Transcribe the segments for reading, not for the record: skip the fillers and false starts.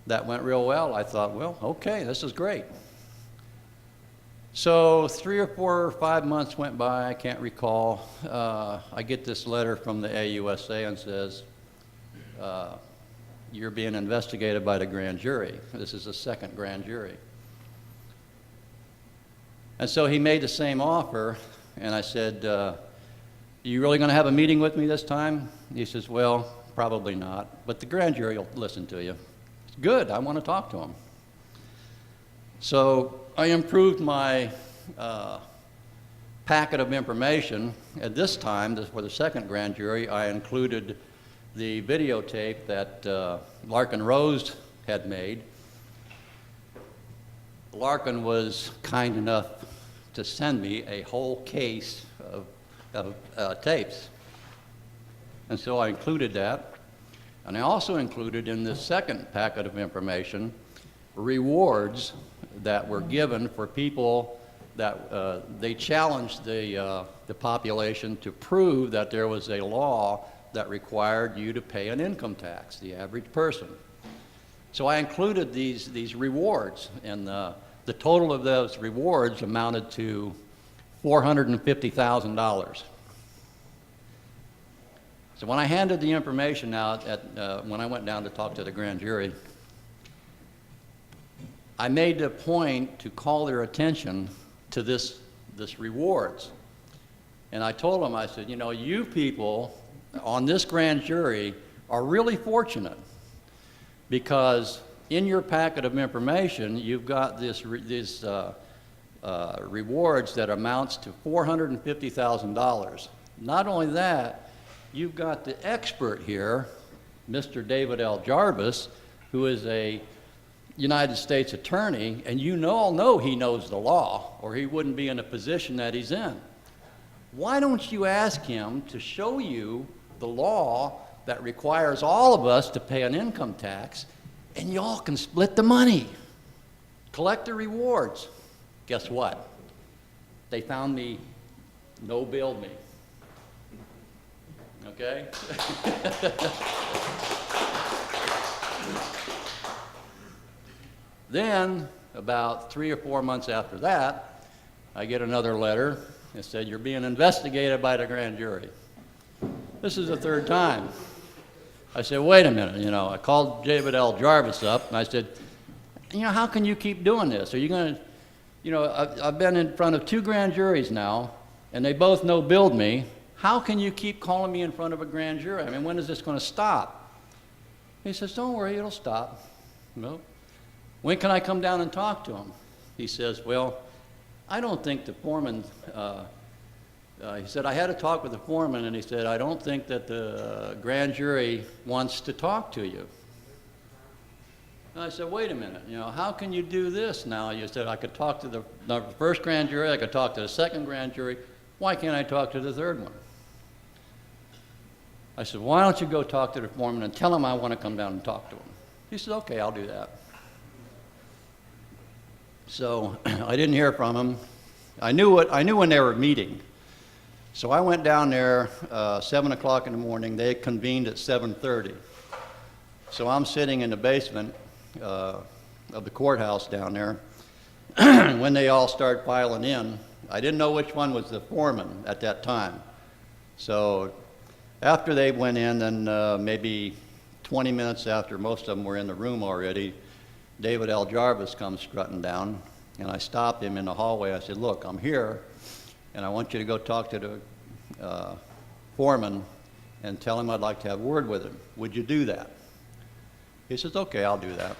that went real well. I thought, well, okay, this is great. So 3 or 4 or 5 months went by, I can't recall. I get this letter from the AUSA and says, you're being investigated by the grand jury. This is the second grand jury. And so he made the same offer, and I said, you really going to have a meeting with me this time? He says, well, probably not, but the grand jury will listen to you. Good, I want to talk to him. So I improved my packet of information. At this time, for the second grand jury, I included the videotape that Larkin Rose had made. Larkin was kind enough to send me a whole case of tapes. And so I included that. And I also included in this second packet of information rewards that were given for people that they challenged the population to prove that there was a law that required you to pay an income tax, the average person. So I included these rewards, and the total of those rewards amounted to $450,000. So when I handed the information out when I went down to talk to the grand jury, I made a point to call their attention to this rewards. And I told them, I said, you know, you people on this grand jury are really fortunate, because in your packet of information, you've got these rewards that amounts to $450,000. Not only that, you've got the expert here, Mr. David L. Jarvis, who is a United States attorney, and you all know he knows the law, or he wouldn't be in the position that he's in. Why don't you ask him to show you the law that requires all of us to pay an income tax, and y'all can split the money, collect the rewards. Guess what? They found me, no-billed me. Okay? Then, about 3 or 4 months after that, I get another letter that said, you're being investigated by the grand jury. This is the third time. I said, wait a minute, you know, I called David L. Jarvis up, and I said, you know, how can you keep doing this? Are you going to, you know, I've been in front of 2 grand juries now, and they both no-billed me. How can you keep calling me in front of a grand jury? I mean, when is this going to stop? He says, don't worry, it'll stop. Well, when can I come down and talk to him? He says, well, I don't think the foreman, he said, I had a talk with the foreman, and he said, I don't think that the grand jury wants to talk to you. And I said, wait a minute, you know, how can you do this now? You said I could talk to the first grand jury, I could talk to the second grand jury. Why can't I talk to the third one? I said, why don't you go talk to the foreman and tell him I want to come down and talk to him? He said, okay, I'll do that. So I didn't hear from him. I knew when they were meeting. So I went down there 7 o'clock in the morning. They convened at 7:30. So I'm sitting in the basement of the courthouse down there. When they all started filing in, I didn't know which one was the foreman at that time. So after they went in, then maybe 20 minutes after most of them were in the room already, David L. Jarvis comes strutting down, and I stopped him in the hallway. I said, look, I'm here, and I want you to go talk to the foreman and tell him I'd like to have a word with him. Would you do that? He says, okay, I'll do that.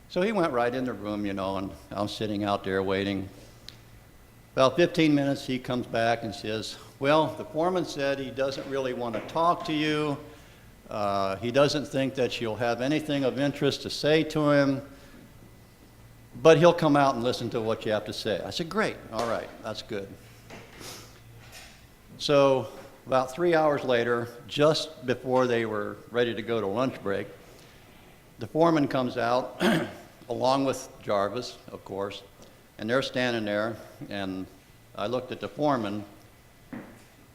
So he went right in the room, you know, and I'm sitting out there waiting. About 15 minutes, he comes back and says, well, the foreman said he doesn't really want to talk to you. He doesn't think that you'll have anything of interest to say to him, but he'll come out and listen to what you have to say. I said, great, all right, that's good. So about 3 hours later, just before they were ready to go to lunch break, the foreman comes out, along with Jarvis, of course, and they're standing there, and I looked at the foreman,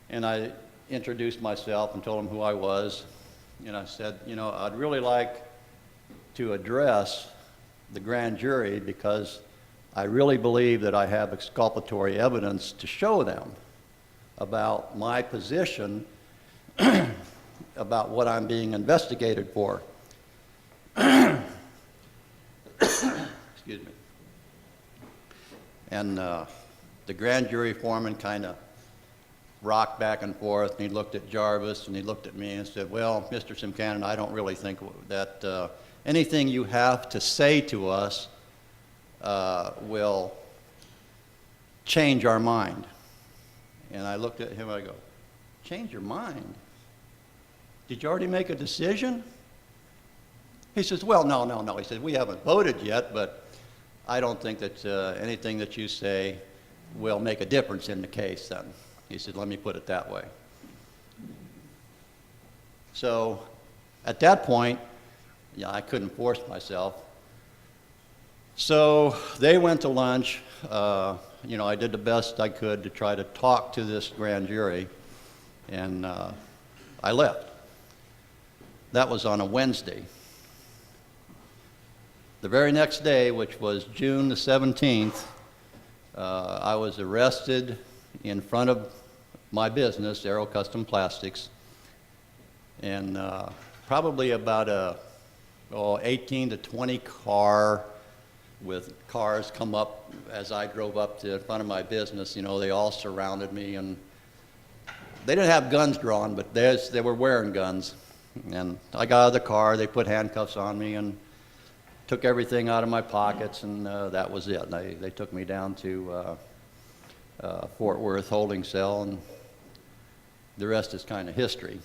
and I introduced myself and told him who I was. And I said, you know, I'd really like to address the grand jury because I really believe that I have exculpatory evidence to show them about my position about what I'm being investigated for. Excuse me. And the grand jury foreman kind of rocked back and forth, and he looked at Jarvis and he looked at me and said, well, Mr. Simkanin, I don't really think that anything you have to say to us will change our mind. And I looked at him and I go, change your mind? Did you already make a decision? He says, well, no. He says, we haven't voted yet, but I don't think that anything that you say will make a difference in the case then. He said, let me put it that way. So at that point, yeah, I couldn't force myself. So they went to lunch. You know, I did the best I could to try to talk to this grand jury, and I left. That was on a Wednesday. The very next day, which was June the 17th, I was arrested in front of my business, Aero Custom Plastics, and probably about a 18 to 20 car with cars come up as I drove up to in front of my business. You know, they all surrounded me, and they didn't have guns drawn, but they were wearing guns. And I got out of the car, they put handcuffs on me and took everything out of my pockets, and that was it. They took me down to Fort Worth holding cell, and the rest is kind of history.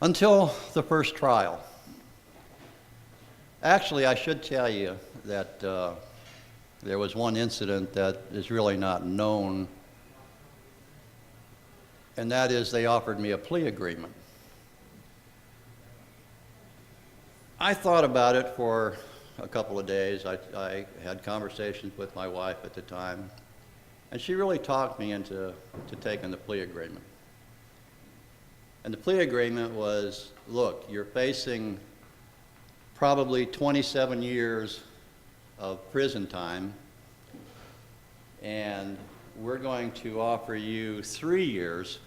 Until the first trial. Actually, I should tell you that there was one incident that is really not known, and that is they offered me a plea agreement. I thought about it for a couple of days. I had conversations with my wife at the time, and she really talked me into taking the plea agreement. And the plea agreement was, look, you're facing probably 27 years of prison time, and we're going to offer you 3 years,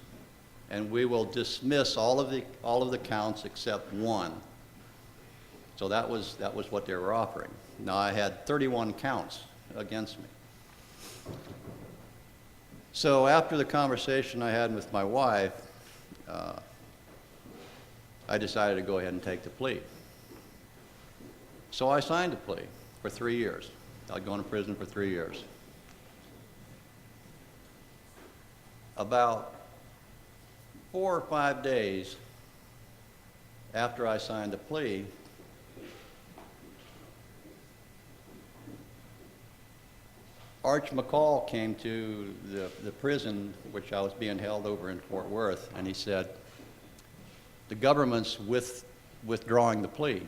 and we will dismiss all of the counts except one. So that was what they were offering. Now I had 31 counts against me. So after the conversation I had with my wife, I decided to go ahead and take the plea. So I signed the plea for 3 years. I'd go into prison for 3 years. About 4 or 5 days after I signed the plea, Arch McCall came to the prison which I was being held over in Fort Worth, and he said, the government's withdrawing the plea.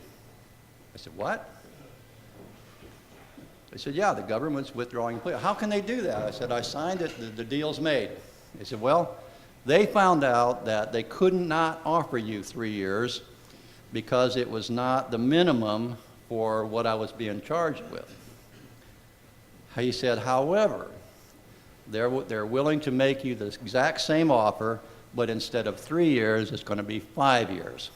I said, what? They said, yeah, the government's withdrawing the plea. How can they do that? I said, I signed it, the deal's made. They said, well, they found out that they could not offer you 3 years because it was not the minimum for what I was being charged with. He said, however, they're willing to make you the exact same offer, but instead of 3 years, it's going to be 5 years.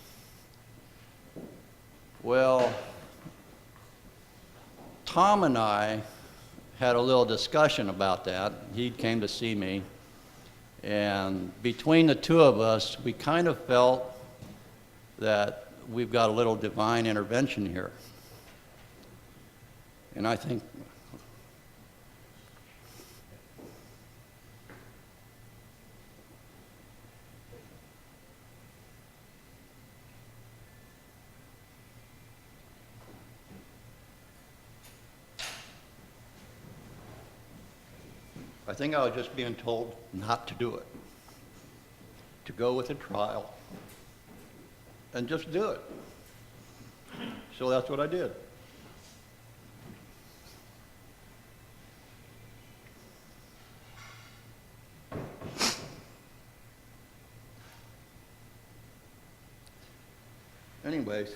Well, Tom and I had a little discussion about that. He came to see me, and between the two of us, we kind of felt that we've got a little divine intervention here. And I think, I was just being told not to do it, to go with a trial and just do it. So that's what I did. Anyways.